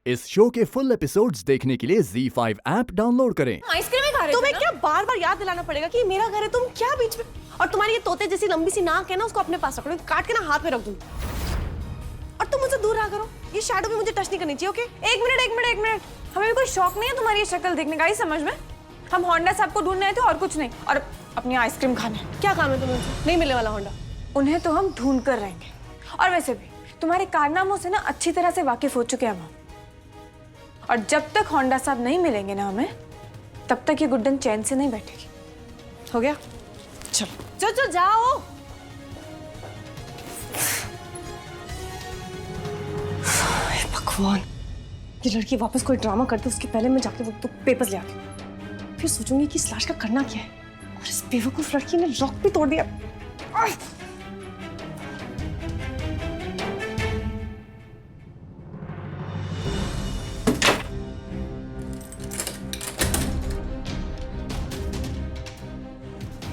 इस शो के full episodes देखने के लिए ZEE5 ऐप डाउनलोड करें। आइसक्रीम ही खा रहे थे तुम्हें ना? क्या बार बार याद दिलाना पड़ेगा कि मेरा घर है, तुम क्या बीच में। और तुम्हारी ये तोते जैसी लंबी सी नाक है ना, उसको अपने पास रखो, काट के ना हाथ में रख दूं। और तुम मुझसे दूर रहा करो, ये शैडो भी मुझे टच नहीं करनी चाहिए। ओके एक मिनट हमें भी कोई शौक नहीं है तुम्हारी ये शक्ल देखने का ही समझ में। हम होंडा साहब को ढूंढने आए थे और कुछ नहीं, और अपनी आइसक्रीम खाने। क्या काम है तुम्हें उनसे? नहीं मिलने वाला होंडा। उन्हें तो हम ढूंढ कर रहेंगे। और वैसे भी तुम्हारे कारनामों से ना अच्छी तरह से वाकिफ हो चुके हैं हम। और जब तक होंडा साहब नहीं मिलेंगे ना हमें, तब तक ये गुड्डन चैन से नहीं बैठेगी। हो गया, चलो चलो चलो जाओ। भगवान, ये लड़की वापस कोई ड्रामा करती है, उसके पहले मैं जाके वो तो पेपर्स ले आती हूँ। फिर सोचूंगी कि इस लाश का करना क्या है। और इस बेवकूफ लड़की ने लॉक भी तोड़ दिया।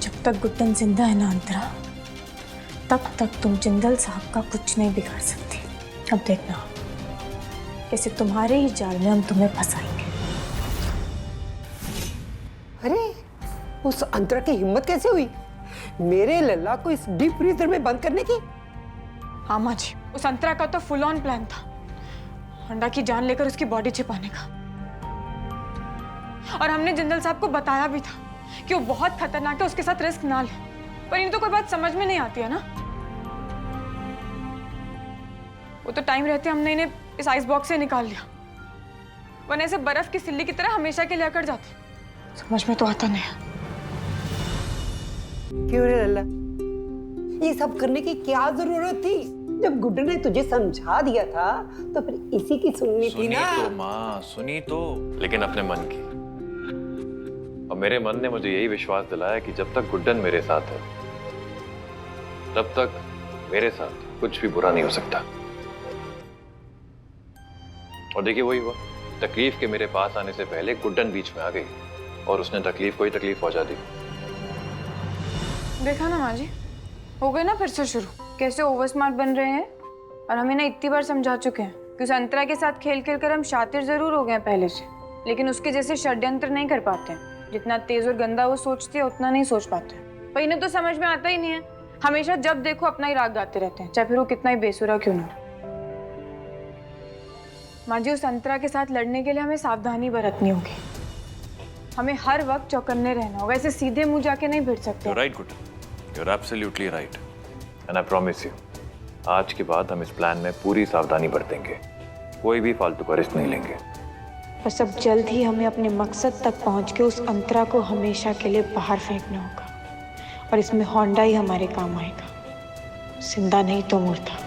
जब तक गुड्डन जिंदा है ना अंतरा, तब तक तुम जिंदल साहब का कुछ नहीं बिगाड़ सकती। अब देखना कैसे तुम्हारे ही जाल में हम तुम्हें फंसाएंगे। अरे उस अंतरा की हिम्मत कैसे हुई मेरे लल्ला को इस डीप फ्रीजर में बंद करने की? हाँ माँ जी, उस अंतरा का तो फुल ऑन प्लान था, होंडा की जान लेकर उसकी बॉडी छिपाने का। और हमने जिंदल साहब को बताया भी था कि वो बहुत खतरनाक है, उसके साथ रिस्क ना ले। पर इन्हें तो कोई बात समझ में नहीं आती है ना। वो तो टाइम रहते हमने इन्हें इस आइस बॉक्स से निकाल लिया, वरना ऐसे बर्फ की सिल्ली की तरह हमेशा के लिए अकड़ जाते। समझ में तो आता नहीं है। क्यों रे लल्ला, ये सब करने की क्या जरूरत थी? जब गुड्डू ने तुझे समझा दिया था तो फिर इसी की सुननी थी ना। सुनी तो माँ, सुनी तो, लेकिन अपने मन की। और मेरे मन ने मुझे यही विश्वास दिलाया कि जब तक गुड्डन मेरे साथ है, तब तक मेरे साथ कुछ भी बुरा नहीं हो सकता। और देखिए वही हुआ, तकलीफ के मेरे पास आने से पहले गुड्डन बीच में आ गई और उसने तकलीफ को ही तकलीफ पहुंचा दी। देखा ना माँ जी, हो गए ना फिर से शुरू, कैसे ओवर स्मार्ट बन रहे हैं। और हम इन्हें इतनी बार समझा चुके हैं कि उस अंतरा के साथ खेल खेल कर हम शातिर जरूर हो गए पहले से, लेकिन उसके जैसे षड्यंत्र नहीं कर पाते हैं। जितना तेज और गंदा वो सोचती है उतना नहीं सोच पाते। पर इन्हें तो समझ में आता ही नहीं है, हमेशा जब देखो अपना ही राग गाते रहते हैं, चाहे फिर वो कितना ही बेसुरा क्यों ना। माँ जी, उस अंतरा के साथ लड़ने के लिए हमें सावधानी बरतनी होगी। हमें हर वक्त चौकन्ने रहना होगा, ऐसे सीधे मुंह जाके नहीं भिड़ सकते। You're right, Guddan, you're absolutely right, and I promise you, आज के बाद हम इस प्लान में पूरी सावधानी बरतेंगे, कोई भी फालतू का रिस्क नहीं लेंगे। बस अब जल्द ही हमें अपने मकसद तक पहुंच के उस अंतरा को हमेशा के लिए बाहर फेंकना होगा। और इसमें होंडा ही हमारे काम आएगा, जिंदा नहीं तो मुर्दा।